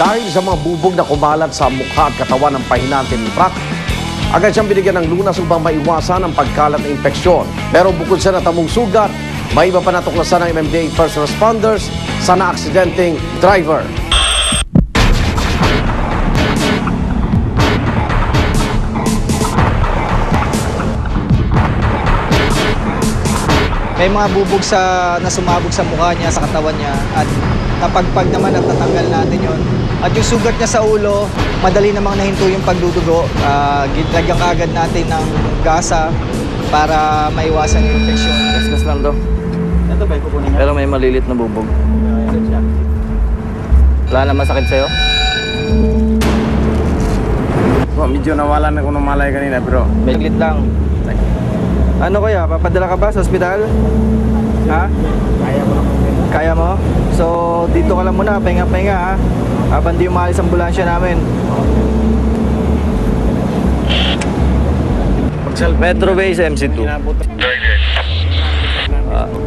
Dahil sa mga bubog na kumalat sa mukha at katawan ng pahinante ng truck, agad siyang binigyan ng lunas upang maiwasan ang pagkalat ng infeksyon. Pero bukod sa natamong sugat, may iba pa natuklasan ng MMDA first responders sa naaksidenteng driver. May mga bubog na sumabog sa mukha niya, sa katawan niya, at napagpag naman at natanggal natin yon. At yung sugat niya sa ulo, madali namang nahinto yung pagdudugo. Lagyan agad natin ng gasa para maiwasan yung infeksyon. Gas lang to. Ito ba kukunin niya? Pero may malilit na bubog. Wala naman sakit sa'yo? Medyo nawalan ako ng malay kanina, bro. Malilit lang. Ano kaya? Papadala ka ba sa ospital? Ha? Kaya mo naman. Kaya mo? So, dito ka lang muna. Pahinga-pahinga, ha? Habang di umalis ang ambulansya namin. Metro Base MC2.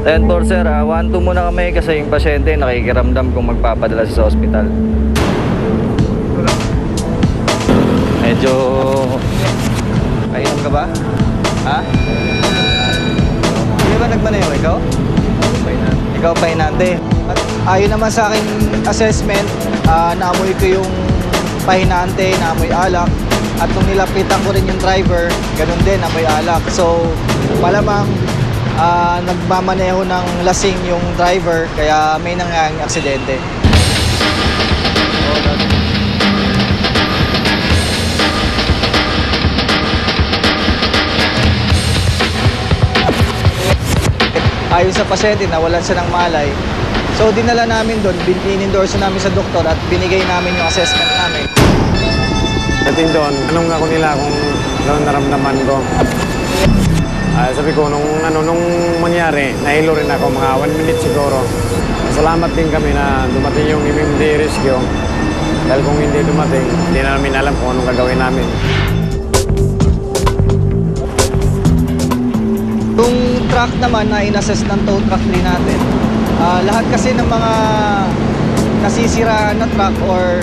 10-4 sir, 1-2 muna kami kasi yung pasyente nakikiramdam kung magpapadala sa ospital. Medyo... Kainom ka ba? Ha? Hindi ba nagmaneho ikaw? Ikaw pahinante. At ayon naman sa aking assessment, naamoy ko yung pahinante, naamoy alak. At nung nilapitan ko rin yung driver, ganun din, naamoy alak. So, malamang nagmamaneho ng lasing yung driver, kaya may nangyaring aksidente. Ayon sa pasyente, nawalan siya ng malay. So, dinala namin doon, in-endorse namin sa doktor at binigay namin yung assessment namin. Dating doon, anong ako nila kung anong naramdaman ko. Sabi ko, nung mangyari, nahilo rin ako, mga 1 minute siguro. Salamat din kami na dumating yung MMDA rescue. Dahil kung hindi dumating, hindi na namin alam kung anong gagawin namin. Yung truck naman na in-assess ng tow truck din natin, lahat kasi ng mga nasisiraan na truck or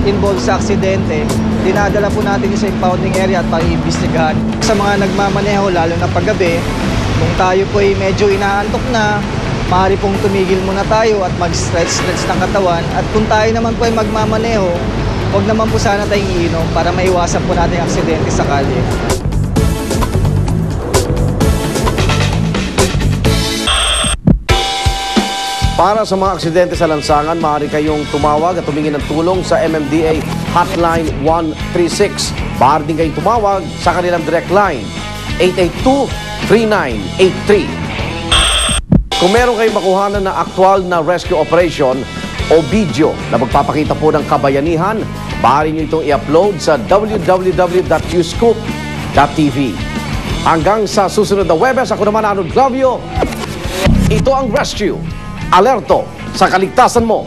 involved sa aksidente, dinadala po natin sa impounding area at pag-iimbestigahan. Sa mga nagmamaneho, lalo na paggabi, kung tayo po ay medyo inaantok na, maaari pong tumigil muna tayo at mag-stretch ng katawan. At kung tayo naman po ay magmamaneho, huwag naman po sana tayong iinom para maiwasan po natin ang aksidente sa kalye. Para sa mga aksidente sa lansangan, maaari kayong tumawag at humingi ng tulong sa MMDA Hotline 136. Maaari din kayong tumawag sa kanilang direct line, 882-3983. Kung meron kayong makuhanan na aktual na rescue operation o video na magpapakita po ng kabayanihan, maaari nyo itong i-upload sa www.uscoop.tv. Hanggang sa susunod na Webes, ako naman Arnold Glavio. Ito ang Rescue. Alerto sa kaligtasan mo.